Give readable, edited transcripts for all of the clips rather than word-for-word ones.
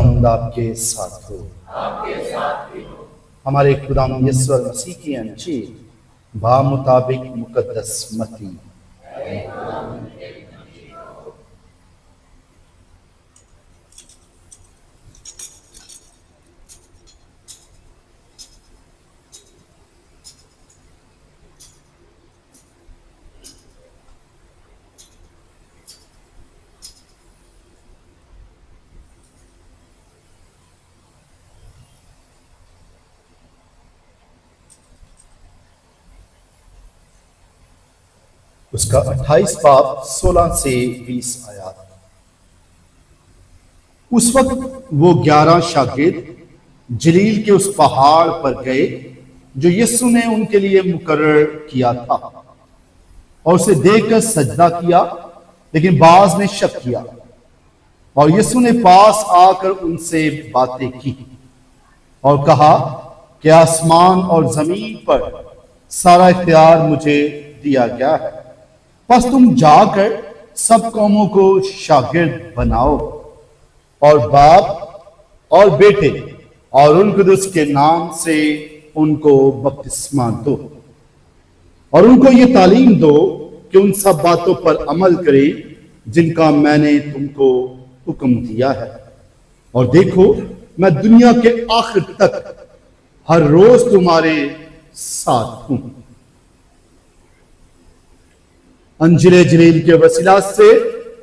خداوند آپ کے ساتھ ہو۔ ہمارے خداوند یسوع مسیح کی انجیل بامطابق مقدس متی۔ اس کا 28 باب 16 سے 20 آیات۔ اس وقت وہ 11 شاگرد جلیل کے اس پہاڑ پر گئے جو یسوع نے ان کے لیے مقرر کیا تھا، اور اسے دیکھ کر سجدہ کیا، لیکن بعض نے شک کیا۔ اور یسوع نے پاس آ کر ان سے باتیں کی اور کہا کہ آسمان اور زمین پر سارا اختیار مجھے دیا گیا ہے، پس تم جا کر سب قوموں کو شاگرد بناؤ، اور باپ اور بیٹے اور روح القدس کے نام سے ان کو بپتسمہ دو، اور ان کو یہ تعلیم دو کہ ان سب باتوں پر عمل کرے جن کا میں نے تم کو حکم دیا ہے، اور دیکھو میں دنیا کے آخر تک ہر روز تمہارے ساتھ ہوں۔ انجیل جلیل کے وسیلہ سے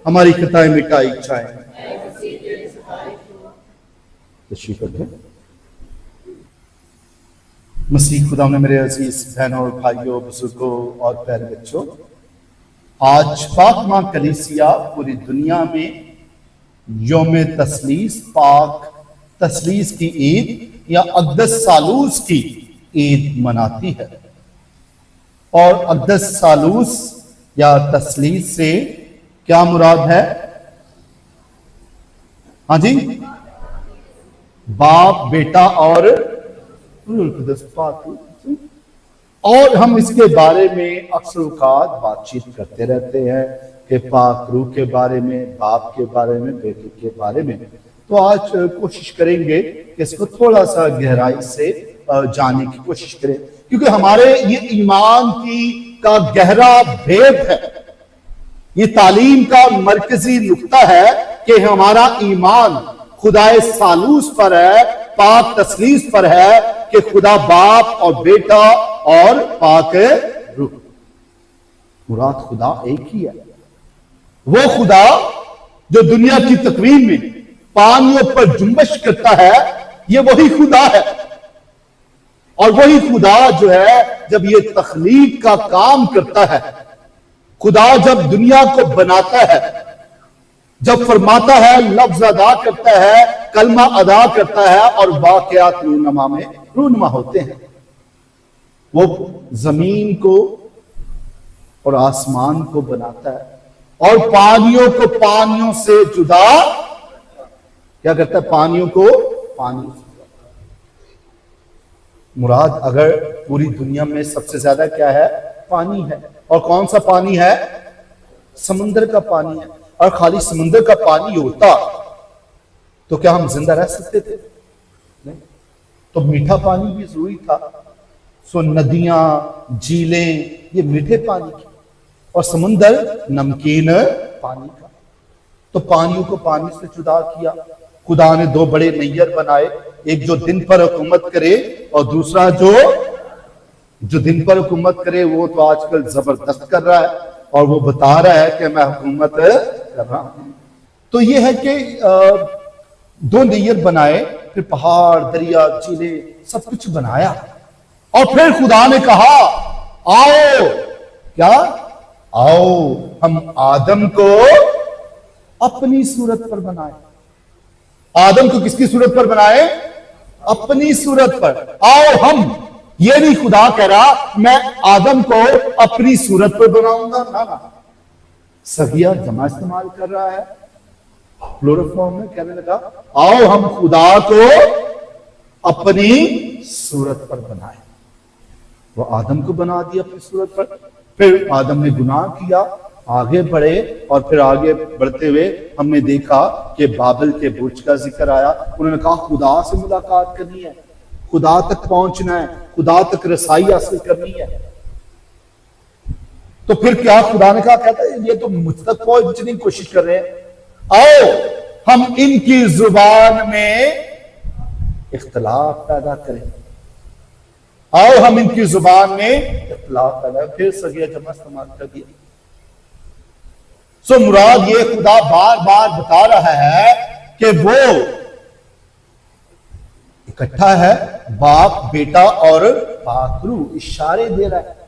ہماری خطائیں مٹائی جائیں۔ تشریف رکھیں۔ مسیح خدا میں میرے عزیز بہنوں اور بھائیوں، بزرگوں اور پیارے بچوں، آج پاک ماں کلیسیا پوری دنیا میں یوم تثلیث، پاک تثلیث کی عید یا اقدس سالوس کی عید مناتی ہے۔ اور اقدس سالوس یا تثلیث سے کیا مراد ہے؟ ہاں جی، باپ، بیٹا اور روح القدس پاک۔ اور ہم اس کے بارے میں اکثر اوقات بات چیت کرتے رہتے ہیں کہ پاک روح کے بارے میں، باپ کے بارے میں، بیٹے کے بارے میں۔ تو آج کوشش کریں گے کہ اس کو تھوڑا سا گہرائی سے جاننے کی کوشش کریں، کیونکہ ہمارے یہ ایمان کا گہرا بھید ہے، یہ تعلیم کا مرکزی نقطہ ہے کہ ہمارا ایمان خدائے ثالوث پر ہے، پاک تثلیث پر ہے کہ خدا باپ اور بیٹا اور پاک روح۔ مراد خدا ایک ہی ہے، وہ خدا جو دنیا کی تکوین میں پانیوں پر جنبش کرتا ہے، یہ وہی خدا ہے۔ اور وہی خدا جو ہے جب یہ تخلیق کا کام کرتا ہے، خدا جب دنیا کو بناتا ہے، جب فرماتا ہے، لفظ ادا کرتا ہے، کلمہ ادا کرتا ہے، اور واقعات رونما میں رونما ہوتے ہیں۔ وہ زمین کو اور آسمان کو بناتا ہے، اور پانیوں کو پانیوں سے جدا کیا کرتا ہے؟ پانیوں کو پانیوں سے۔ مراد اگر پوری دنیا میں سب سے زیادہ کیا ہے؟ پانی ہے۔ اور کون سا پانی ہے؟ سمندر کا پانی ہے۔ اور خالی سمندر کا پانی ہوتا تو کیا ہم زندہ رہ سکتے تھے؟ نہیں۔ تو میٹھا پانی بھی ضروری تھا۔ سو ندیاں، جھیلیں یہ میٹھے پانی کی، اور سمندر نمکین پانی کا۔ تو پانیوں کو پانی سے جدا کیا۔ خدا نے دو بڑے نیر بنائے، ایک جو دن پر حکومت کرے اور دوسرا جو دن پر حکومت کرے۔ وہ تو آج کل زبردست کر رہا ہے اور وہ بتا رہا ہے کہ میں حکومت کر رہا ہوں۔ تو یہ ہے کہ دو نیر بنائے، پھر پہاڑ، دریا، جھیلیں سب کچھ بنایا، اور پھر خدا نے کہا آؤ، کیا؟ آؤ ہم آدم کو اپنی صورت پر بنائے۔ آدم کو کس کی صورت پر بنائے؟ اپنی صورت پر۔ آؤ ہم، یہ نہیں خدا کہہ رہا میں آدم کو اپنی صورت پر بناؤں گا، نہ صحیح جمع استعمال کر رہا ہے، پلورل فارم میں کہنے لگا آؤ ہم خدا کو اپنی صورت پر بنائیں۔ وہ آدم کو بنا دیا اپنی صورت پر۔ پھر آدم نے گناہ کیا، آگے بڑھے اور پھر آگے بڑھتے ہوئے ہم نے دیکھا کہ بابل کے برج کا ذکر آیا. انہوں نے کہا خدا سے ملاقات کرنی ہے, خدا تک پہنچنا ہے, خدا تک رسائی حاصل کرنی ہے. تو پھر کیا خدا نے کہا, کہتا ہے یہ تو مجھ تک پہنچنے کی کوشش کر رہے ہیں, آؤ ہم ان کی زبان میں اختلاف پیدا کریں, آؤ ہم ان کی زبان میں اختلاف پیدا کریں. پھر صیغہ جمع استعمال کر دیا. سو مراد یہ خدا بار بار بتا رہا ہے کہ وہ اکٹھا ہے, باپ بیٹا اور پاک روح. اشارے دے رہا ہے,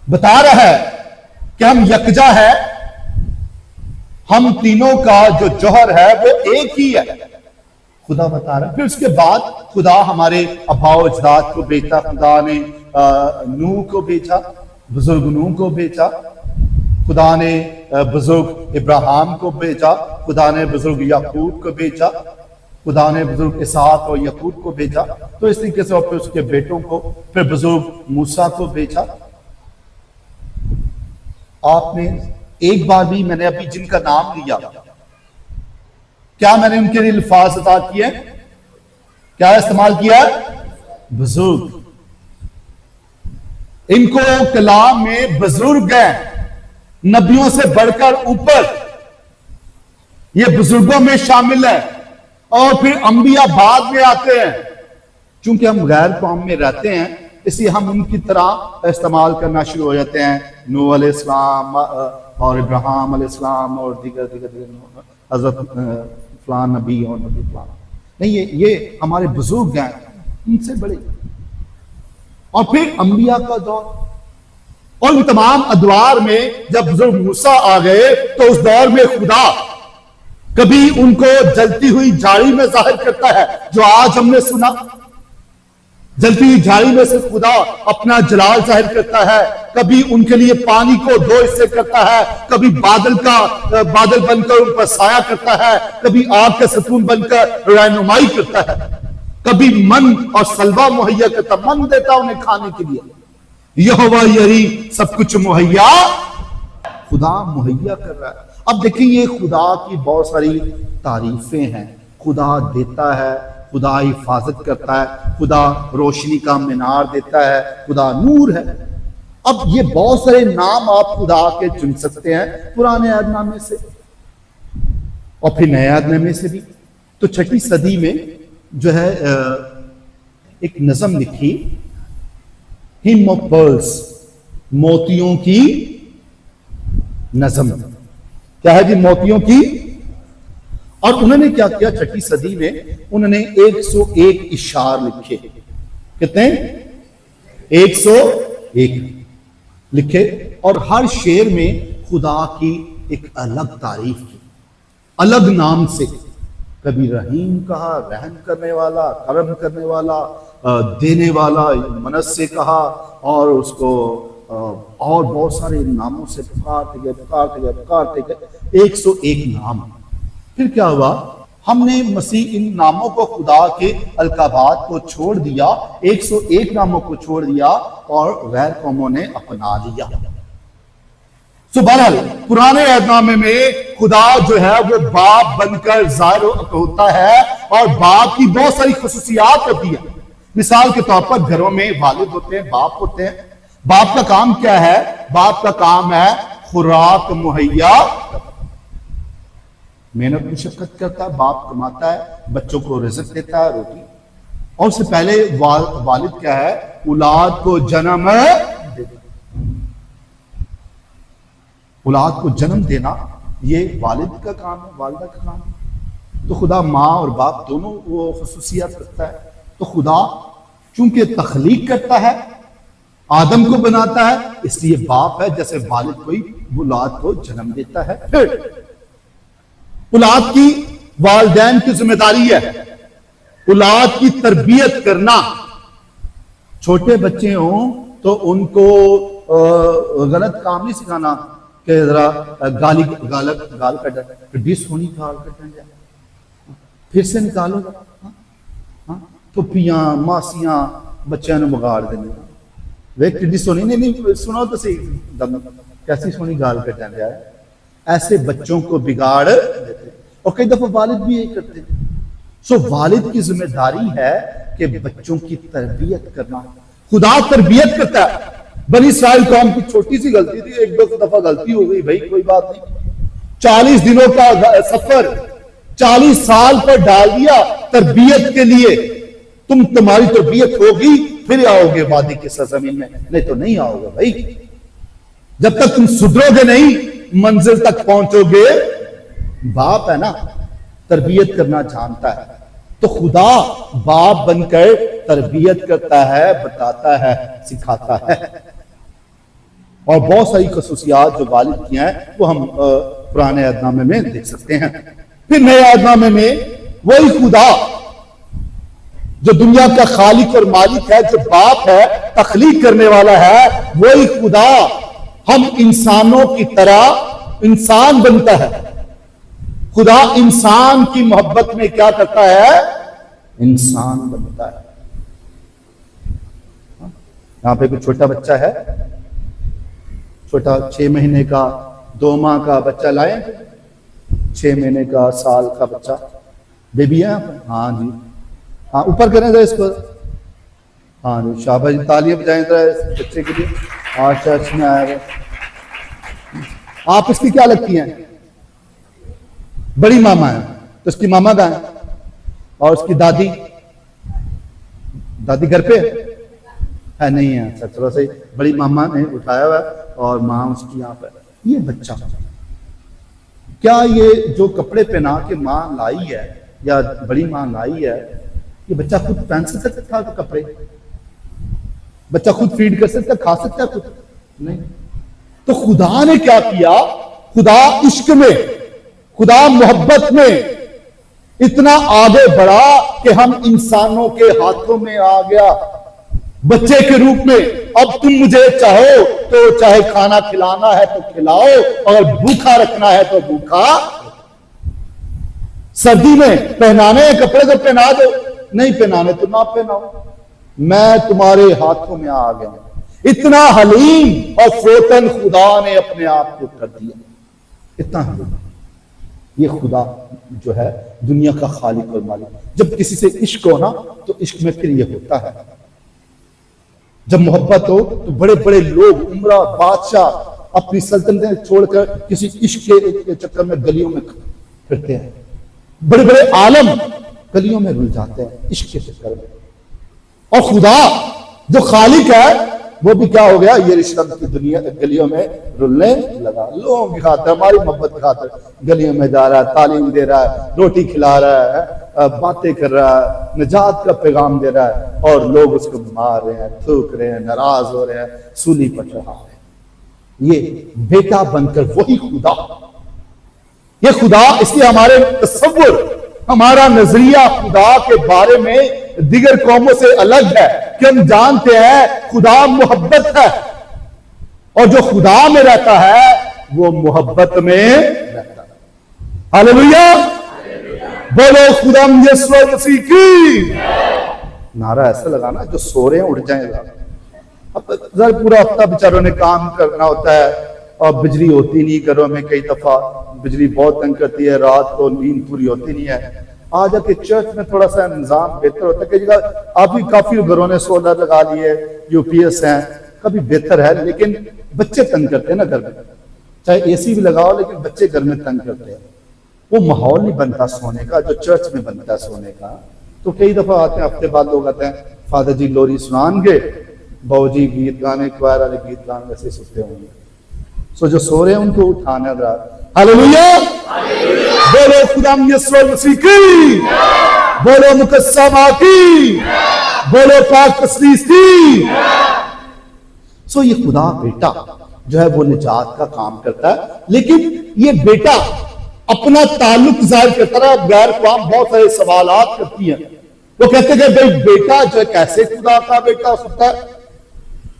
بتا رہا ہے کہ ہم یکجا ہے, ہم تینوں کا جو جوہر ہے وہ ایک ہی ہے. خدا بتا رہا ہے. پھر اس کے بعد خدا ہمارے آباء و اجداد کو بھیجا. خدا نے نوح کو بھیجا, بزرگ نوح کو بھیجا. خدا نے بزرگ ابراہیم کو بھیجا. خدا نے بزرگ یعقوب کو بھیجا. خدا نے بزرگ اسحاق اور یعقوب کو بھیجا. تو اس طریقے سے اور پھر اس کے بیٹوں کو, پھر بزرگ موسیٰ کو بھیجا. آپ نے ایک بار بھی, میں نے ابھی جن کا نام لیا, کیا میں نے ان کے لیے الفاظ عطا کیے, کیا استعمال کیا؟ بزرگ. ان کو کلام میں بزرگ ہیں, نبیوں سے بڑھ کر اوپر, یہ بزرگوں میں شامل ہے. اور پھر انبیاء بعد میں آتے ہیں. چونکہ ہم غیر قوم میں رہتے ہیں اس لیے ہم ان کی طرح استعمال کرنا شروع ہو جاتے ہیں. نوح علیہ السلام اور ابراہیم علیہ السلام اور دیگر حضرت فلان نبی اور نبی فلان. نہیں, یہ ہمارے بزرگ ہیں, ان سے بڑے. اور پھر انبیاء کا دور, اور ان تمام ادوار میں جب بزرگ موسیٰ آ گئے تو اس دور میں خدا کبھی ان کو جلتی ہوئی جھاڑی میں ظاہر کرتا ہے, جو آج ہم نے سنا. جلتی ہوئی جھاڑی میں سے خدا اپنا جلال ظاہر کرتا ہے. کبھی ان کے لیے پانی کو دو حصے کرتا ہے, کبھی بادل بن کر ان پر سایہ کرتا ہے, کبھی آگ کا ستون بن کر رہنمائی کرتا ہے, کبھی من اور سلوہ مہیا کرتا, من دیتا انہیں کھانے کے لیے. یہوہ یری, سب کچھ مہیا, خدا مہیا کر رہا ہے. اب دیکھیں یہ خدا کی بہت ساری تعریفیں ہیں. خدا دیتا ہے, خدا حفاظت کرتا ہے, خدا روشنی کا مینار دیتا ہے, خدا نور ہے. اب یہ بہت سارے نام آپ خدا کے چن سکتے ہیں پرانے عہد نامے سے اور پھر نئے عہد نامے سے بھی. تو 6 صدی میں جو ہے ایک نظم لکھی, ہم آف پرلز, موتیوں کی نظم. کیا ہے جی؟ موتیوں کی. اور انہوں نے کیا کیا 6 صدی میں, انہوں نے 101 اشعار لکھے. کتنے؟ 101 لکھے. اور ہر شعر میں خدا کی ایک الگ تعریف کی, الگ نام سے. کبھی رحیم کہا, رحم کرنے والا, کرم کرنے والا, دینے والا, منصے کہا, اور اس کو اور بہت سارے ناموں سے پکارتے گئے 101 نام. پھر کیا ہوا؟ ہم نے مسیح ان ناموں کو, خدا کے القابات کو چھوڑ دیا, 101 ناموں کو چھوڑ دیا اور غیر قوموں نے اپنا لیا. سو بہرحال پرانے عہد نامے میں خدا جو ہے وہ باپ بن کر ظاہر ہوتا ہے, اور باپ کی بہت ساری خصوصیات ہوتی ہیں. مثال کے طور پر گھروں میں والد ہوتے ہیں, باپ ہوتے ہیں. باپ کا کام کیا ہے؟ باپ کا کام ہے خوراک مہیا, محنت مشقت کرتا ہے, باپ کماتا ہے, بچوں کو رزق دیتا ہے, روٹی. اور اس سے پہلے والد کیا ہے؟ اولاد کو جنم دیتا. اولاد کو جنم دینا یہ والد کا کام ہے, والدہ کا کام ہے. تو خدا ماں اور باپ دونوں وہ خصوصیات رکھتا ہے. تو خدا چونکہ تخلیق کرتا ہے, آدم کو بناتا ہے, اس لیے باپ ہے. جیسے والد کوئی اولاد کو جنم دیتا ہے. پھر اولاد کی والدین کی ذمہ داری ہے اولاد کی تربیت کرنا. چھوٹے بچے ہوں تو ان کو غلط کام نہیں سکھانا کہ ذرا گال کٹ ڈی سونی گال کٹن جائے, پھر سے نکالو گا. پھپھیاں ماسیاں بچوں نے بگاڑ دینے, وہ کڈی سونی نہیں سنو تو صحیح. کیسی سونی گال کٹن دیا ہے. ایسے بچوں کو بگاڑ دیتے اور کئی دفعہ والد بھی یہی کرتے ہیں. سو والد کی ذمہ داری ہے کہ بچوں کی تربیت کرنا. خدا تربیت کرتا ہے. بنی اسرائیل قوم کی چھوٹی سی غلطی تھی, ایک دو دفعہ غلطی ہو گئی, بھائی کوئی بات نہیں. 40 دنوں کا سفر 40 سال پر ڈال دیا تربیت کے لیے. تمہاری تربیت ہوگی پھر آؤ گے وادی کی سرزمین میں, نہیں تو نہیں آؤ گے بھائی. جب تک تم سدھرو گے نہیں منزل تک پہنچو گے. باپ ہے نا تربیت کرنا جانتا ہے, تو خدا باپ بن کر تربیت کرتا ہے, بتاتا ہے, سکھاتا ہے. اور بہت ساری خصوصیات جو والد کی ہیں وہ ہم پرانے عہد نامے میں دیکھ سکتے ہیں. پھر نئے عہد نامے میں وہی خدا جو دنیا کا خالق اور مالک ہے, جو باپ ہے, تخلیق کرنے والا ہے, وہی خدا ہم انسانوں کی طرح انسان بنتا ہے. خدا انسان کی محبت میں کیا کرتا ہے؟ انسان بنتا ہے. یہاں پہ کوئی چھوٹا بچہ ہے, چھوٹا 6 مہینے کا 2 ماہ کا بچہ لائیں, 6 مہینے کا سال کا بچہ بیبی ہے. ہاں جی, ہاں اوپر کریں ذرا اس کو. ہاں جی شاباش جی, تالیاں بجائیں ذرا اس بچے کے لیے. آج چرچ میں آئے. آپ اس کی کیا لگتی ہیں؟ بڑی ماما ہے, تو اس کی ماما کہاں ہے؟ اور اس کی دادی گھر پہ ہے نہیں ہے. اچھا چلو صحیح, بڑی ماما نے اٹھایا ہوا ہے اور ماں اس کی یہاں پہ. یہ بچہ کیا یہ جو کپڑے پہنا کے ماں لائی ہے یا بڑی ماں لائی ہے, یہ بچہ خود پہن سکتا تھا کپڑے؟ بچہ خود فیڈ کر سکتا, کھا سکتا خود؟ نہیں. تو خدا نے کیا کیا؟ خدا عشق میں, خدا محبت میں اتنا آگے بڑھا کہ ہم انسانوں کے ہاتھوں میں آ گیا بچے کے روپ میں. اب تم مجھے چاہو تو چاہے کھانا کھلانا ہے تو کھلاؤ, اور بھوکا رکھنا ہے تو بھوکا. سردی میں پہنانے کپڑے تو پہنا دو, نہیں پہنانے تو نہ پہناؤ, میں تمہارے ہاتھوں میں آ گیا. اتنا حلیم اور فوتن خدا نے اپنے آپ کو کر دیا, اتنا حلیم. یہ خدا جو ہے دنیا کا خالق اور مالک. جب کسی سے عشق ہو نا تو عشق میں پھر یہ ہوتا ہے. جب محبت ہو تو بڑے بڑے لوگ, عمرہ, بادشاہ اپنی سلطنتیں چھوڑ کر کسی عشق کے چکر میں گلیوں میں پھرتے ہیں. بڑے بڑے عالم گلیوں میں رل جاتے ہیں عشق کے چکر میں. اور خدا جو خالق ہے وہ بھی کیا ہو گیا, یہ رشتہ کی دنیا گلیوں میں رلنے لگا. لوگوں کی خاطر, ہماری محبت کی خاطر گلیوں میں جا رہا ہے, تعلیم دے رہا ہے, روٹی کھلا رہا ہے, باتیں کر رہا ہے, نجات کا پیغام دے رہا ہے, اور لوگ اس کو مار رہے ہیں, تھوک رہے ہیں, ناراض ہو رہے ہیں, سولی پٹ رہا ہے. یہ بیٹا بن کر وہی خدا, یہ خدا, اس لیے ہمارے تصور, ہمارا نظریہ خدا کے بارے میں دیگر قوموں سے الگ ہے کہ ہم جانتے ہیں خدا محبت ہے, اور جو خدا میں رہتا ہے وہ محبت میں رہتا ہے. ہاللیلویا, بولو خدا یسوع مسیح کی. نعرہ ایسا لگانا جو سو رہے ہیں اٹھ جائیں. اب ذرا پورا ہفتہ بیچاروں نے کام کرنا ہوتا ہے اور بجلی ہوتی نہیں گھروں میں, کئی دفعہ بجلی بہت تنگ کرتی ہے, رات کو نیند پوری ہوتی نہیں ہے. آ جا کے چرچ میں تھوڑا سا نظام بہتر ہوتا ہے. کئی جگہ آپ بھی کافی گھروں نے سولر لگا لیے, UPS ہیں, کبھی بہتر ہے, لیکن بچے تنگ کرتے ہیں نا گھر میں. چاہے AC بھی لگاؤ لیکن بچے گھر میں تنگ کرتے ہیں. وہ ماحول نہیں بنتا سونے کا جو چرچ میں بنتا ہے سونے کا. تو کئی دفعہ آتے ہیں, ہفتے بعد لوگ آتے ہیں, فادر جی لوری سنان گے, بہو جی گیت گانے, کوائر والے گیت گانے, ویسے سنتے ہوں گے. سو جو سو رہے ہیں ان کو اٹھانا ذرا. ہاللیلویا, بولو خدا یسوع مسیح کی, بولو مقدسہ کی, بولو پاک تسلیس کی. سو یہ خدا بیٹا جو ہے وہ نجات کا کام کرتا ہے, لیکن یہ بیٹا اپنا تعلق ظاہر کرتا رہا. غیر قوم بہت سارے سوالات کرتی ہیں, وہ کہتے ہیں کہ بھائی بیٹا جو ہے کیسے خدا کا بیٹا ہو سکتا ہے؟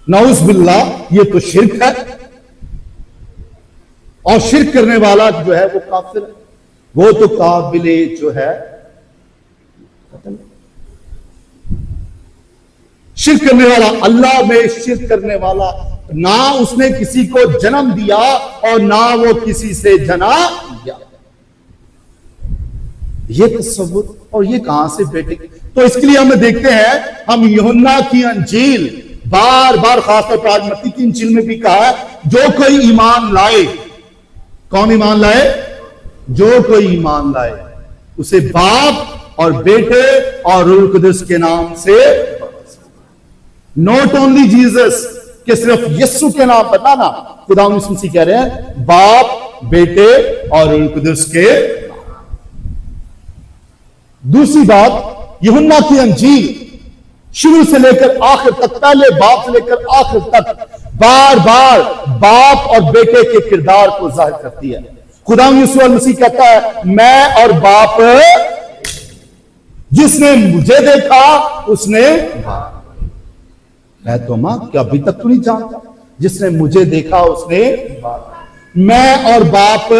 نعوذ باللہ, یہ تو شرک ہے, اور شرک کرنے والا جو ہے وہ کافر ہے. وہ تو قابل جو ہے شرک کرنے والا, اللہ میں شرک کرنے والا نہ اس نے کسی کو جنم دیا اور نہ وہ کسی سے جنا دیا. یہ تصور اور یہ کہاں سے بیٹے؟ تو اس کے لیے ہم دیکھتے ہیں، ہم یوحنا کی انجیل بار بار، خاص طور پر آج متی کی انجیل میں بھی کہا ہے، جو کوئی ایمان لائے. کون ایمان لائے؟ جو کوئی ایمان لائے اسے باپ اور بیٹے اور روح القدس کے نام سے. نوٹ اونلی جیزس کہ صرف یسوع کے نام پر، نہ خدا مسیح کہہ رہے ہیں باپ، بیٹے اور روح القدس کے. دوسری بات، یوحنا کی انجیل شروع سے لے کر آخر تک، پہلے باپ سے لے کر آخر تک بار بار باپ اور بیٹے کے کردار کو ظاہر کرتی ہے. خدا یسوع المسیح کہتا ہے میں اور باپ، جس نے مجھے دیکھا اس نے، میں تو ماں کیا ابھی تک تو نہیں جانتا، جس نے مجھے دیکھا اس نے، میں اور باپ.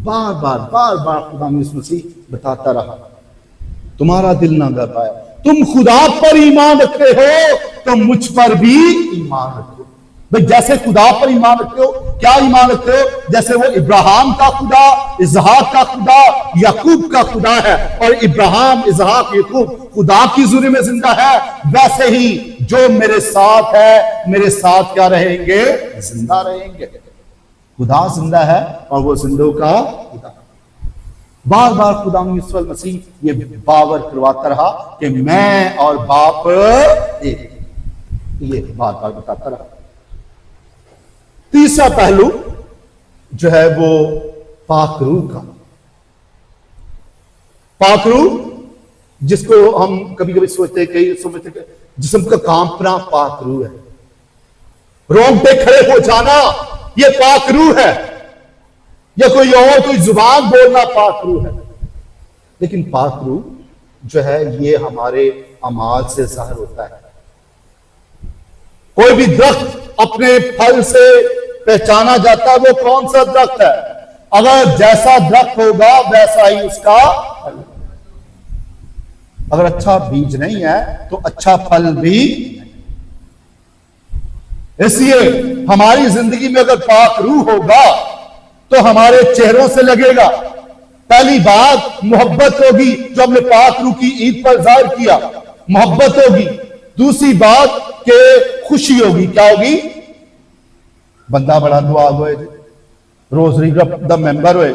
بار بار بار بار خدا یسوع مسیح بتاتا رہا. تمہارا دل نہ گھبرائے، تم خدا پر ایمان رکھتے ہو تو مجھ پر بھی ایمان رکھو. بھئی جیسے خدا پر ایمان رکھتے ہو، کیا ایمان رکھتے ہو؟ جیسے وہ ابراہیم کا خدا، اسحاق کا خدا، یعقوب کا خدا ہے، اور ابراہیم، اسحاق، یعقوب خدا کی حضوری میں زندہ ہے، ویسے ہی جو میرے ساتھ ہے میرے ساتھ کیا رہیں گے؟ زندہ رہیں گے. خدا زندہ ہے اور وہ زندوں کا خدا. بار بار خدا یسوع المسیح یہ باور کرواتا رہا کہ میں اور باپ ایک. یہ بار بار بتاتا رہا. تیسرا پہلو جو ہے وہ پاک روح کا. پاک روح جس کو ہم کبھی کبھی سمجھتے کہ جسم کا کانپنا پاک روح ہے، رونگٹے کھڑے ہو جانا یہ پاک روح ہے، یا کوئی زبان بولنا پاک روح ہے. لیکن پاک روح جو ہے یہ ہمارے اعمال سے ظاہر ہوتا ہے. کوئی بھی درخت اپنے پھل سے پہچانا جاتا ہے وہ کون سا درخت ہے. اگر جیسا درخت ہوگا ویسا ہی اس کا پھل. اگر اچھا بیج نہیں ہے تو اچھا پھل بھی. اس لیے ہماری زندگی میں اگر پاک روح ہوگا تو ہمارے چہروں سے لگے گا. پہلی بات محبت ہوگی، جو ہم نے پاک روح کی عید پر ظاہر کیا، محبت ہوگی. دوسری بات کہ خوشی ہوگی. کیا ہوگی؟ بندہ بڑا دعا ہوئے جی، روزری دا ممبر ہوئے،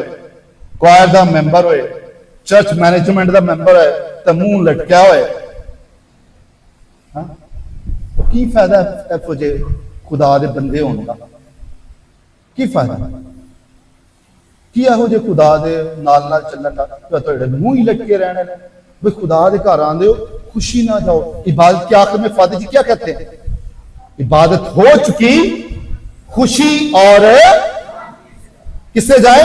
کوائر دا ممبر ہوئے، چرچ مینجمنٹ دا ممبر ہوئے تو منہ لٹکیا ہوئے. کی فائدہ ہے فوجے خدا دے بندے ہونے کا؟ کی فائدہ کیا ہو جے خدا دے نال نال چلن کا؟ تھوڑے منہ ہی لٹکے رہنے نے. بھئی خدا دے گھر آندے ہو، خوشی نہ جاؤ. عبادت کے آخر میں فادر جی کیا کہتے ہیں؟ عبادت ہو چکی، خوشی اور کس سے جائے؟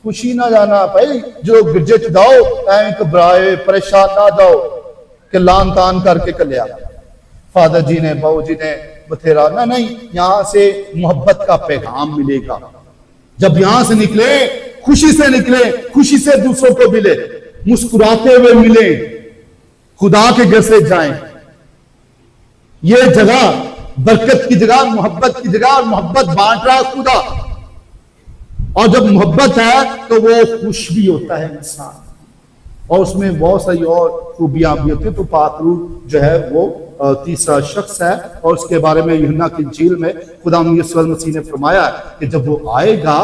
خوشی نہ جانا. بھائی جو گرجے چ جاؤ ایویں گھبرائے پریشان نہ جاؤ کہ لان تان کر کے کلیا فادر جی نے، بہو جی نے بتھیرا. نہیں، یہاں سے محبت کا پیغام ملے گا. جب یہاں سے نکلے خوشی سے نکلے، خوشی سے دوسروں کو ملے، مسکراتے ہوئے ملے، خدا کے گھر سے جائیں. یہ جگہ برکت کی جگہ، محبت کی جگہ، اور محبت بانٹ رہا خدا. اور جب محبت ہے تو وہ خوش بھی ہوتا ہے انسان، اور اس میں بہت ساری اور خوبیاں بھی ہوتی ہیں. تو پاک روح جو ہے وہ تیسرا شخص ہے، اور اس کے بارے میں یوحنا کی انجیل میں خدا یسوع المسیح نے فرمایا کہ جب وہ آئے گا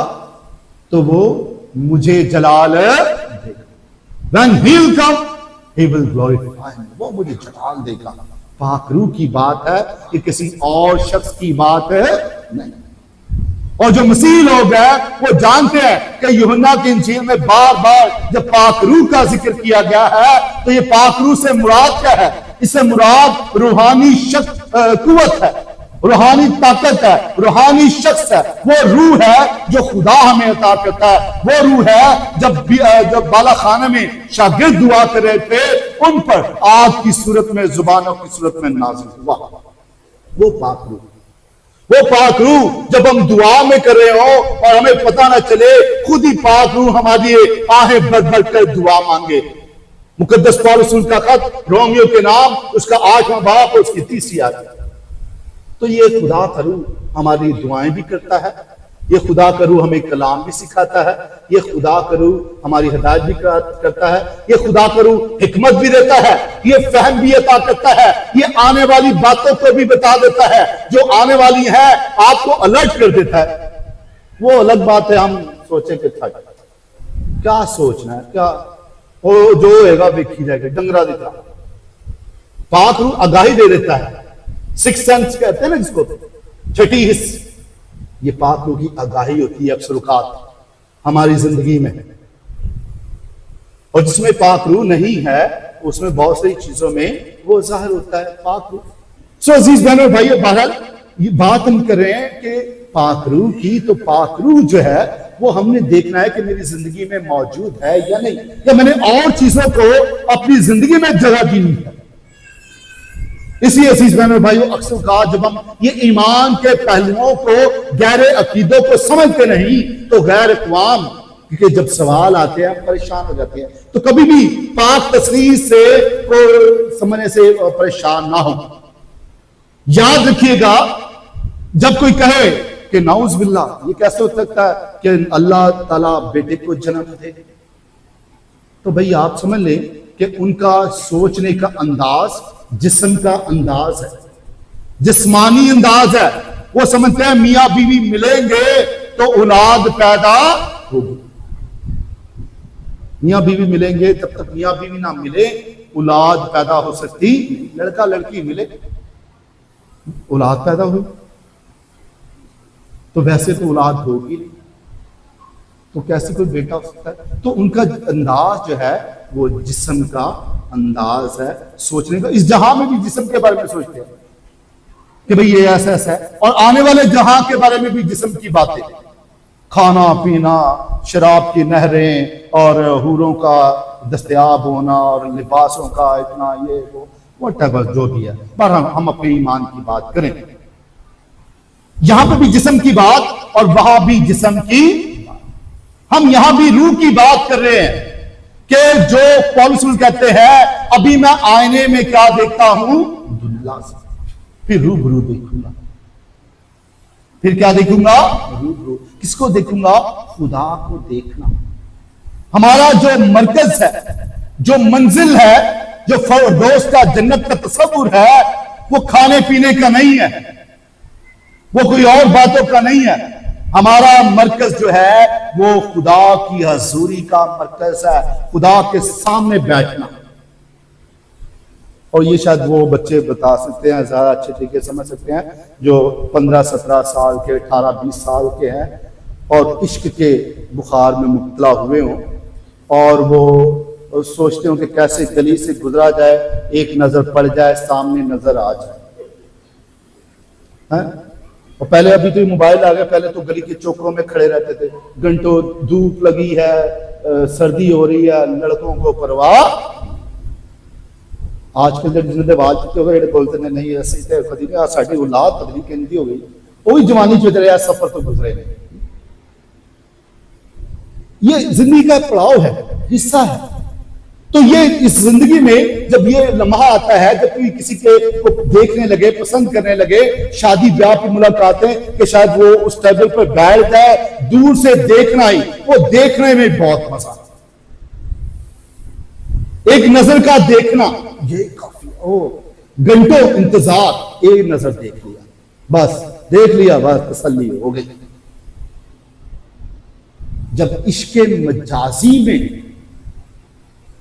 تو وہ مجھے جلال دے گا. When he will come, he will glorify me. وہ مجھے جلال دے گا. پاک روح کی بات ہے کہ کسی اور شخص کی بات ہے نہیں. اور جو مسیح لوگ ہیں وہ جانتے ہیں کہ یوحنا کی انجیل میں بار بار جب پاک روح کا ذکر کیا گیا ہے تو یہ پاک روح سے مراد کیا ہے؟ اس سے مراد روحانی قوت ہے، روحانی طاقت ہے، روحانی شخص ہے. وہ روح ہے جو خدا ہمیں عطا کرتا ہے. وہ روح ہے جب بالا خانے میں شاگرد دعا کر رہے تھے ان پر آگ کی صورت میں، زبانوں کی صورت میں نازل ہوا. وہ پاک روح، وہ پاک روح جب ہم دعا میں کر رہے ہو اور ہمیں پتہ نہ چلے، خود ہی پاک روح ہماری آہیں بھر بھر کر دعا مانگے. مقدس پولس کا خط رومیو کے نام، اس کا 8واں باب اور اس کی 30 آیت. تو یہ خدا کا روح ہماری دعائیں بھی کرتا ہے، یہ خدا کا روح ہمیں کلام بھی سکھاتا ہے، یہ خدا کا روح ہماری ہدایت بھی کرتا ہے، یہ خدا کا روح حکمت بھی دیتا ہے، یہ فہم بھی عطا کرتا ہے، یہ آنے والی باتوں کو بھی بتا دیتا ہے، جو آنے والی ہیں آپ کو الرٹ کر دیتا ہے۔ وہ الگ بات ہے ہم سوچیں کہ تھا کیا سوچنا ہے، کیا وہ جو ہوئے گا دیکھی جائے گا، ڈنگرا دیتا۔ پاک روح آگاہی دے دیتا ہے، سکس سینس کہتے ہیں نا جس کو، چھٹی حص، یہ پاک روح کی آگاہی ہوتی ہے اکثر اوقات ہماری زندگی میں، اور جس میں پاک روح نہیں ہے اس میں بہت ساری چیزوں میں وہ ظاہر ہوتا ہے پاک روح۔ سو عزیز بہنوں بھائیو، بہرحال یہ بات ہم کر رہے ہیں کہ پاک روح کی، تو پاک روح جو ہے وہ ہم نے دیکھنا ہے کہ میری زندگی میں موجود ہے یا نہیں، یا میں نے اور چیزوں کو اپنی زندگی میں جگہ دی ہے۔ اس لیے عزیز بہنوں بھائیو، اکثر اوقات جب ہم یہ ایمان کے پہلوؤں کو، گہرے عقیدوں کو سمجھتے نہیں تو غیر اقوام، کیونکہ جب سوال آتے ہیں ہم پریشان ہو جاتے ہیں، تو کبھی بھی پاک تصریح سے کو سمجھنے سے پریشان نہ ہو۔ یاد رکھیے گا، جب کوئی کہے کہ نعوذ باللہ یہ کیسے ہو سکتا ہے کہ اللہ تعالیٰ بیٹے کو جنم دے، تو بھئی آپ سمجھ لیں کہ ان کا سوچنے کا انداز جسم کا انداز ہے، جسمانی انداز ہے۔ وہ سمجھتے ہیں میاں بیوی ملیں گے تو اولاد پیدا ہوگی، میاں بیوی ملیں گے، جب تک میاں بیوی نہ ملے اولاد پیدا ہو سکتی، لڑکا لڑکی ملے اولاد پیدا ہوئی، تو ویسے تو اولاد ہوگی نہیں، تو کیسے کوئی بیٹا ہو سکتا ہے؟ تو ان کا انداز جو ہے وہ جسم کا انداز ہے سوچنے کا۔ اس جہاں میں بھی جسم کے بارے میں سوچتے ہیں کہ بھئی یہ ایسا ایسا ہے، اور آنے والے جہاں کے بارے میں بھی جسم کی باتیں، کھانا پینا، شراب کی نہریں اور حوروں کا دستیاب ہونا اور لباسوں کا اتنا، یہ وہ جو بھی ہے، بہرحال ہم اپنے ایمان کی بات کریں، یہاں پہ بھی جسم کی بات اور وہاں بھی جسم کی بات، ہم یہاں بھی روح کی بات کر رہے ہیں کہ جو پولس کہتے ہیں ابھی میں آئینے میں کیا دیکھتا ہوں، دھندلا سے، پھر روبرو دیکھوں گا، پھر کیا دیکھوں گا، روبرو۔ کس کو دیکھوں گا؟ خدا کو دیکھنا۔ ہمارا جو مرکز ہے، جو منزل ہے، جو فردوس کا، جنت کا تصور ہے، وہ کھانے پینے کا نہیں ہے، وہ کوئی اور باتوں کا نہیں ہے۔ ہمارا مرکز جو ہے وہ خدا کی حضوری کا مرکز ہے، خدا کے سامنے بیٹھنا۔ اور یہ شاید وہ بچے بتا سکتے ہیں، زیادہ اچھے طریقے سمجھ سکتے ہیں، جو 15-17 سال کے، 18-20 سال کے ہیں اور عشق کے بخار میں مبتلا ہوئے ہوں، اور وہ سوچتے ہوں کہ کیسے گلی سے گزرا جائے، ایک نظر پڑ جائے، سامنے نظر آ جائے۔ اور پہلے ابھی تو موبائل آ گیا، پہلے تو گلی کے چوکوں میں کھڑے رہتے تھے، گھنٹوں دھوپ لگی ہے، سردی ہو رہی ہے، لڑکوں کو پرواہ۔ آج کل جب جنہیں آواز چکے ہو گئے بولتے ہیں نہیں ایسے ہی کدی نہیں، ساری اولاد پتلی کہندی ہو گئی، وہی جوانی چ رہا، سفر تو گزرے نہیں۔ یہ زندگی کا پڑاؤ ہے، حصہ ہے۔ تو یہ اس زندگی میں جب یہ لمحہ آتا ہے، جب کوئی کسی کو دیکھنے لگے، پسند کرنے لگے، شادی بیاہ کی ملاقاتیں کہ شاید وہ اس ٹیبل پر بیٹھ جائے، دور سے دیکھنا ہی، وہ دیکھنے میں بہت مزہ، ایک نظر کا دیکھنا یہ کافی، گھنٹوں انتظار، ایک نظر دیکھ لیا، بس دیکھ لیا، بس تسلی ہو گئی۔ جب عشق مجازی میں،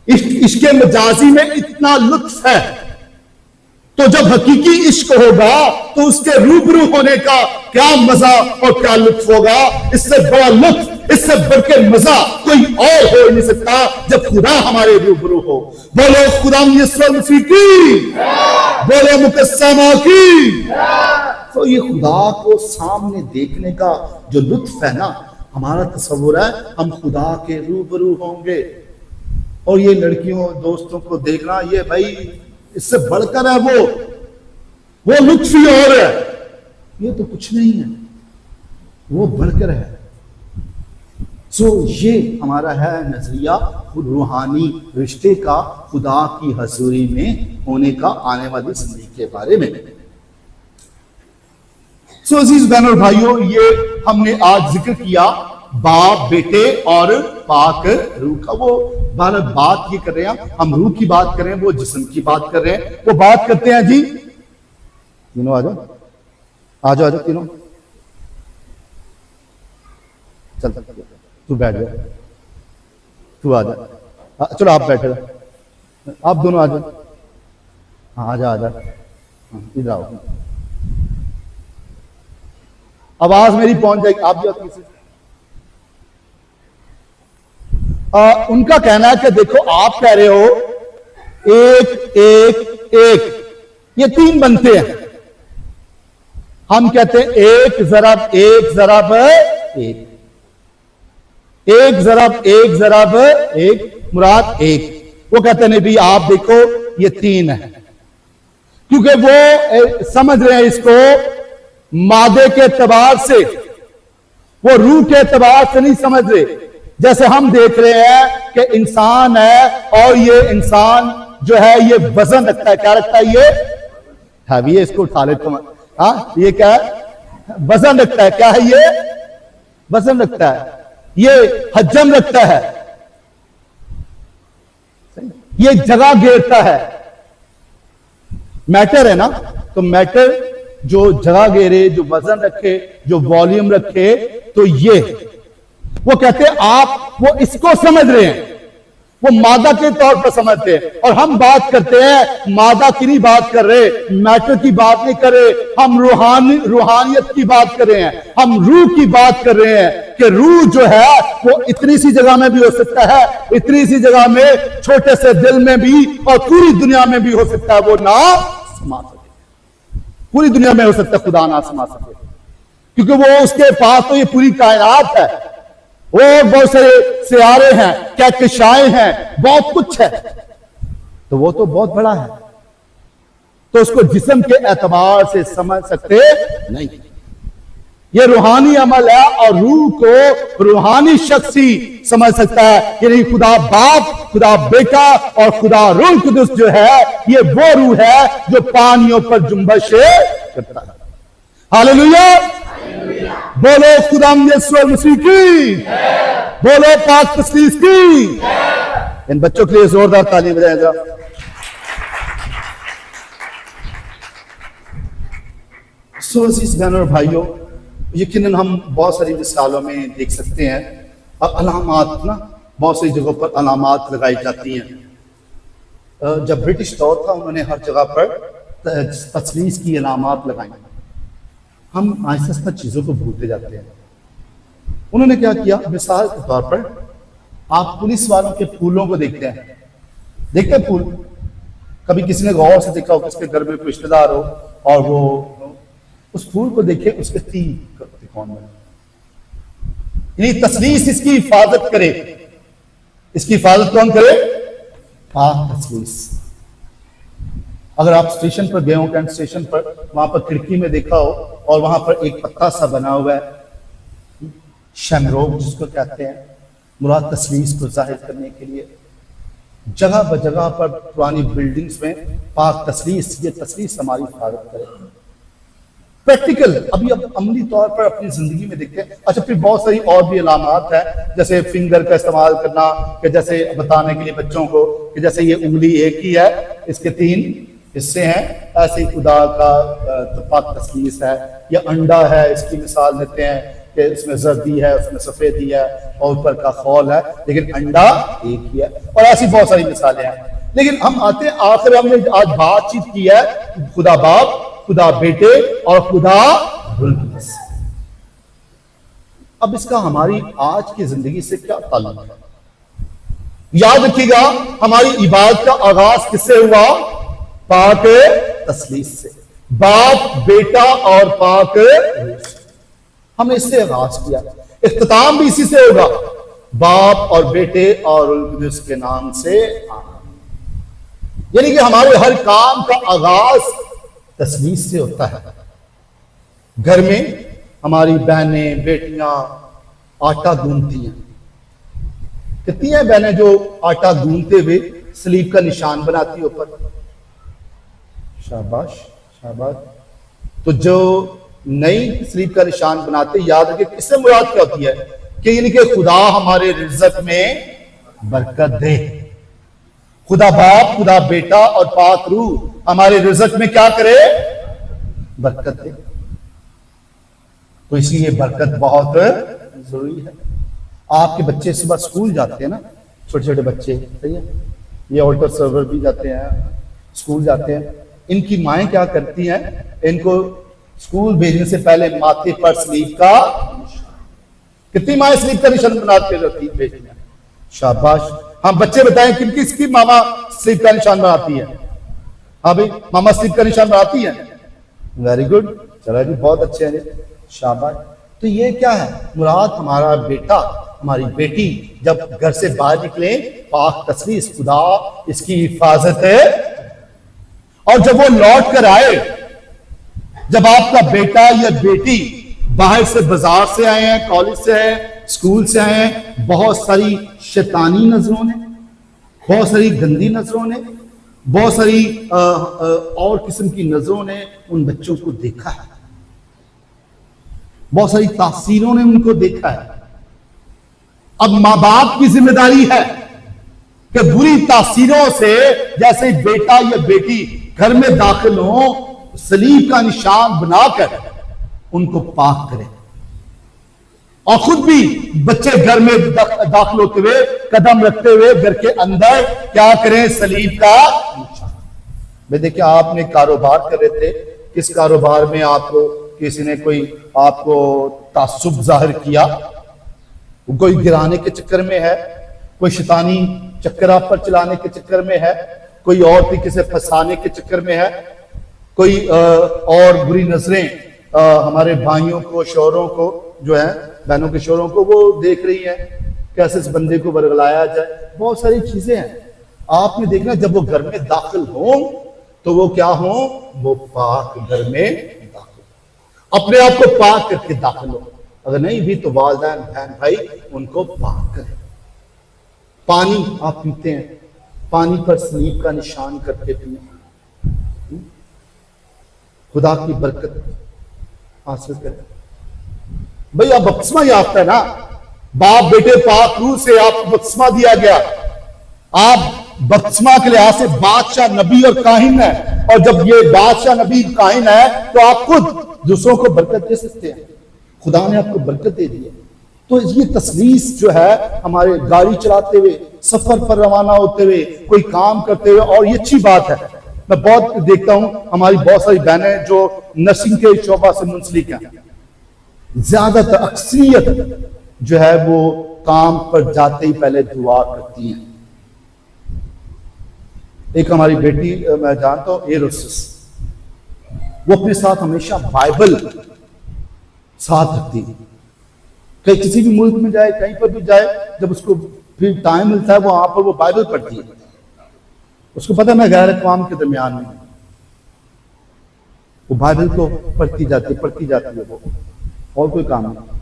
عشق مجازی میں اتنا لطف ہے، تو جب حقیقی عشق ہوگا تو اس کے روبرو ہونے کا کیا مزہ اور کیا لطف ہوگا۔ اس سے بڑا لطف، اس سے بڑھ کے مزہ کوئی اور ہو نہیں سکتا جب خدا ہمارے روبرو ہو۔ بولو خدا یسوع مسیح کی، بولو مقدسہ کی۔ تو یہ خدا کو سامنے دیکھنے کا جو لطف ہے نا، ہمارا تصور ہے ہم خدا کے روبرو ہوں گے۔ اور یہ لڑکیوں دوستوں کو دیکھنا، یہ بھائی اس سے بڑھ کر ہے، وہ لطف ہی اور ہے، یہ تو کچھ نہیں ہے، وہ بڑھ کر ہے۔ سو یہ ہمارا ہے نظریہ روحانی رشتے کا، خدا کی حضوری میں ہونے کا، آنے والی زندگی کے بارے میں۔ سو عزیز بہنوں اور بھائیوں، یہ ہم نے آج ذکر کیا باپ، بیٹے اور پاک روح کا. وہ بات یہ کر رہے ہیں، ہم روح کی بات کر رہے ہیں، وہ جسم کی بات کر رہے ہیں. وہ بات کرتے ہیں جی تینوں آ جاؤ تینوں، چل تو بیٹھ جاؤ، تو آ جا، چلو آپ بیٹھے جاؤ، آپ دونوں آ جاؤ. ہاں آ جا ادھر آؤ. آواز میری پہنچ جائے گی، آپ بھی اپنی سے. ان کا کہنا ہے کہ دیکھو آپ کہہ رہے ہو ایک ایک ایک، یہ تین بنتے ہیں. ہم کہتے ہیں ایک ضرب ایک ضرب ایک، ایک ضرب ایک ضرب ایک مراد ایک. وہ کہتے ہیں نہیں بھی آپ دیکھو یہ تین ہے، کیونکہ وہ سمجھ رہے ہیں اس کو مادے کے اعتبار سے، وہ روح کے اعتبار سے نہیں سمجھ رہے. جیسے ہم دیکھ رہے ہیں کہ انسان ہے اور یہ انسان جو ہے یہ وزن رکھتا ہے. کیا رکھتا ہے؟ یہ ہیوی ہے، اس کو اٹھا لیتا ہوں. ہاں یہ کیا ہے؟ وزن رکھتا ہے. کیا ہے یہ؟ وزن رکھتا ہے، یہ حجم رکھتا ہے، یہ جگہ گھیرتا ہے. میٹر ہے نا، تو میٹر جو جگہ گھیرے، جو وزن رکھے، جو والیوم رکھے، تو یہ وہ کہتے ہیں آپ وہ اس کو سمجھ رہے ہیں، وہ مادہ کے طور پر سمجھتے ہیں. اور ہم بات کرتے ہیں مادہ کی نہیں بات کر رہے، میٹر کی بات نہیں کر رہے، ہم روحانیت کی بات کر رہے ہیں، ہم روح کی بات کر رہے ہیں کہ روح جو ہے وہ اتنی سی جگہ میں بھی ہو سکتا ہے، اتنی سی جگہ میں، چھوٹے سے دل میں بھی اور پوری دنیا میں بھی ہو سکتا ہے. وہ نہ سما سکے، پوری دنیا میں ہو سکتا ہے خدا نہ سما سکے، کیونکہ وہ اس کے پاس تو یہ پوری کائنات ہے، اور بہت سارے سیارے ہیں، کہکشائیں ہیں، بہت کچھ ہے، تو وہ تو بہت بڑا ہے. تو اس کو جسم کے اعتبار سے سمجھ سکتے نہیں. یہ روحانی عمل ہے، اور روح کو روحانی شخص ہی سمجھ سکتا ہے. یعنی خدا باپ، خدا بیٹا اور خدا روح القدس جو ہے یہ وہ روح ہے جو پانیوں پر جنبش کرتا ہے. ہاللیلویا! بولو خدا یسوع مسیح کی، بولو پاک تسلیس کی. ان بچوں کے لیے زوردار تالی بجائیں گا. سو عزیز بہنوں اور بھائیوں، یقیناً ہم بہت ساری مثالوں میں دیکھ سکتے ہیں. اب علامات نا، بہت سی جگہوں پر علامات لگائی جاتی ہیں. جب برٹش دور تھا انہوں نے ہر جگہ پر تثلیث کی علامات لگائیں. ہم آہستہ آہستہ چیزوں کو بھولتے جاتے ہیں. انہوں نے کیا کیا؟ مثال کے طور پر آپ پولیس والوں کے پھولوں کو دیکھتے ہیں پھول. کبھی کسی نے غور سے دیکھا ہو، کس کے گھر میں کوئی رشتہ دار ہو اور وہ اس پھول کو دیکھے، اس کے تین کرتے کون بنے. یعنی تثلیث اس کی حفاظت کرے. اس کی حفاظت کون کرے؟ تثلیث. اگر آپ اسٹیشن پر گئے ہوں، ٹرین اسٹیشن پر، وہاں پر کھڑکی میں دیکھا ہو اور وہاں پر ایک پتا سا بنا ہوا ہے، شمروگ جس کو کہتے ہیں، مراد تثلیث کو ظاہر کرنے کے لیے. جگہ بجگہ پر پرانی بلڈنگز میں پاک تثلیث، یہ تثلیث ہماری حفاظت کرے. پریکٹیکل ابھی اب عملی طور پر اپنی زندگی میں دیکھتے ہیں. اچھا پھر بہت ساری اور بھی علامات ہیں، جیسے فنگر کا استعمال کرنا، کہ جیسے بتانے کے لیے بچوں کو کہ جیسے یہ انگلی ایک ہی ہے، اس کے تین حصے ہیں، ایسے ہی خدا کا پاک تثلیث ہے. یا انڈا ہے، اس کی مثال دیتے ہیں کہ اس میں زردی ہے، اس میں سفیدی ہے اور اوپر کا خول ہے، لیکن انڈا ایک ہی ہے. اور ایسی بہت ساری مثالیں ہیں. لیکن ہم آتے ہیں آخر، ہم نے آج بات چیت کی ہے خدا باپ، خدا بیٹے اور خدا روح القدس. اب اس کا ہماری آج کی زندگی سے کیا تعلق ہے؟ یاد رکھیے گا، ہماری عبادت کا آغاز کس سے ہوا؟ پاک تثلیث سے. باپ، بیٹا اور پاک روح سے ہم نے اس سے آغاز کیا. اختتام بھی اسی سے ہوگا، باپ اور بیٹے اور روح القدس کے نام سے. یعنی کہ ہمارے ہر کام کا آغاز تثلیث سے ہوتا ہے. گھر میں ہماری بہنیں، بیٹیاں آٹا گوندتی ہیں. کتنی ہیں بہنیں جو آٹا گوندتے ہوئے سلیب کا نشان بناتی اوپر؟ شاباش شاباش. تو جو نئی سلیب کا نشان بناتے، یاد رکھیں کس سے مراد کیا ہوتی ہے کہ یعنی کہ خدا ہمارے رزق میں برکت دے. خدا باپ، خدا بیٹا اور پاک روح ہمارے رزق میں کیا کرے؟ برکت دے. تو اسی لیے برکت بہت ضروری ہے. آپ کے بچے صبح اسکول جاتے ہیں نا، چھوٹے چھوٹے بچے، صحیح ہے، یہ آلٹر سرور بھی جاتے ہیں، اسکول جاتے ہیں. ان کی مائیں کیا کرتی ہیں؟ ان کو اسکول بھیجنے سے پہلے ماتھے پر سلیب کا، کتنی مائیں سلیب کا نشان بناتے رہتی ہیں؟ شاباش. ہاں بچے بتائیں کن کس کی ماما سلیب کا نشان بناتی ہے؟ ہاں بھائی ماما سلیب کا نشان بناتی ہے. ویری گڈ، چلو جی بہت اچھے ہیں، شاباش. تو یہ کیا ہے؟ مراد ہمارا بیٹا، ہماری بیٹی جب گھر سے باہر نکلے پاک تسلیس، خدا اس کی حفاظت ہے. اور جب وہ لوٹ کر آئے، جب آپ کا بیٹا یا بیٹی باہر سے، بازار سے آئے ہیں، کالج سے آئے ہیں، اسکول سے آئے ہیں، بہت ساری شیطانی نظروں نے، بہت ساری گندی نظروں نے، بہت ساری اور قسم کی نظروں نے ان بچوں کو دیکھا ہے، بہت ساری تاثیروں نے ان کو دیکھا ہے. اب ماں باپ کی ذمہ داری ہے کہ بری تاثیروں سے جیسے بیٹا یا بیٹی گھر میں داخل ہوں، صلیب کا نشان بنا کر ان کو پاک کرے. اور خود بھی بچے گھر میں داخل ہوتے ہوئے، قدم رکھتے ہوئے گھر کے اندر کیا کریں؟ صلیب کا نشان. میں دیکھیں آپ نے کاروبار کر رہے تھے، کس کاروبار میں آپ کو کسی نے کوئی آپ کو تعصب ظاہر کیا، کوئی گرانے کے چکر میں ہے، کوئی شیطانی چکر آپ پر چلانے کے چکر میں ہے، کوئی اور طریقے سے پھنسانے کے چکر میں ہے، کوئی اور بری نظریں ہمارے بھائیوں کو، شوہروں کو جو ہے، بہنوں کے شوہروں کو وہ دیکھ رہی ہیں کیسے اس بندے کو برگلایا جائے. بہت ساری چیزیں ہیں. آپ نے دیکھنا جب وہ گھر میں داخل ہوں تو وہ کیا ہوں؟ وہ پاک گھر میں داخل، اپنے آپ کو پاک کر کے داخل ہو. اگر نہیں بھی تو والدین بہن بھائی ان کو پاک کریں. پانی آپ پیتے ہیں، پانی پر صلیب کا نشان کر کے پییں، خدا کی برکت حاصل کریں. بھئی آپ بپتسمہ یافتہ ہے نا، باپ بیٹے پاک روح سے آپ کو بپتسمہ دیا گیا. آپ بپتسمہ کے لحاظ سے بادشاہ، نبی اور کاہن ہے. اور جب یہ بادشاہ، نبی، کاہن ہے تو آپ خود دوسروں کو برکت دے سکتے ہیں. خدا نے آپ کو برکت دے دی ہے. تو یہ تسلیس جو ہے ہمارے گاڑی چلاتے ہوئے، سفر پر روانہ ہوتے ہوئے، کوئی کام کرتے ہوئے، اور یہ اچھی بات ہے. میں بہت دیکھتا ہوں ہماری بہت ساری بہنیں جو نرسنگ کے شعبہ سے منسلک ہیں، زیادہ تر اکثریت جو ہے وہ کام پر جاتے ہی پہلے دعا کرتی ہیں. ایک ہماری بیٹی میں جانتا ہوں، ایروسس، وہ اپنے ساتھ ہمیشہ بائبل ساتھ رکھتی ہے. کہیں کسی بھی ملک میں جائے، کہیں پر بھی جائے، جب اس کو پھر ٹائم ملتا ہے وہاں پر وہ بائبل پڑھتی ہے. اس کو پتہ ہے میں غیر اقوام کے درمیان میں، وہ بائبل کو پڑھتی جاتی ہے وہ، اور کوئی کام نہیں.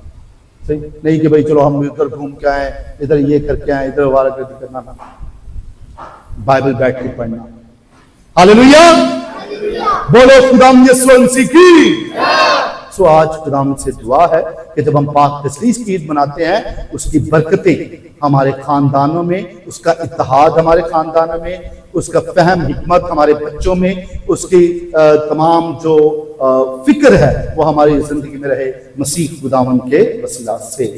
صحیح نہیں کہ بھئی چلو ہم ادھر گھوم کے آئیں، ادھر یہ کر کے آئیں، ادھر وارہ گردی کرنا، بائبل بیٹھ کے پڑھنا. ہاللیلویہ، بولو خداوند یسوع مسیح کی. سو آج خداوند سے دعا ہے کہ جب ہم پاک تسلیس کی عید مناتے ہیں، اس کی برکتیں ہمارے خاندانوں میں، اس کا اتحاد ہمارے خاندانوں میں، اس کا فہم حکمت ہمارے بچوں میں، اس کی تمام جو فکر ہے وہ ہماری زندگی میں رہے، مسیح خداوند کے وسیلہ سے.